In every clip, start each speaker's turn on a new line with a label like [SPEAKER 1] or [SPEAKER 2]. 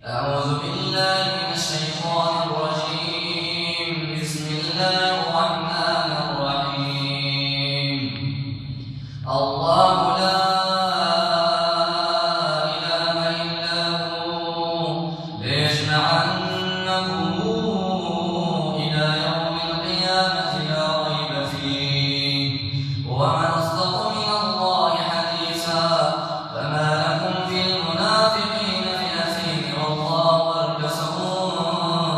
[SPEAKER 1] أعوذ بالله من الشيطان الرجيم. بسم الله الرحمن الرحيم. الله لا إله إلا هو ليجمعنكم إلى يوم القيامة لا ريب فيه ومن أصدق من الله حديثا فما لكم في المنافقين فئتين والله أركسهم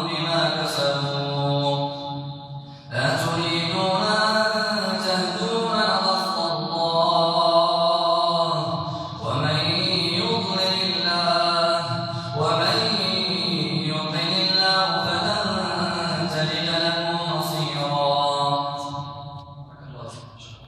[SPEAKER 1] بما كسبوا أتريدون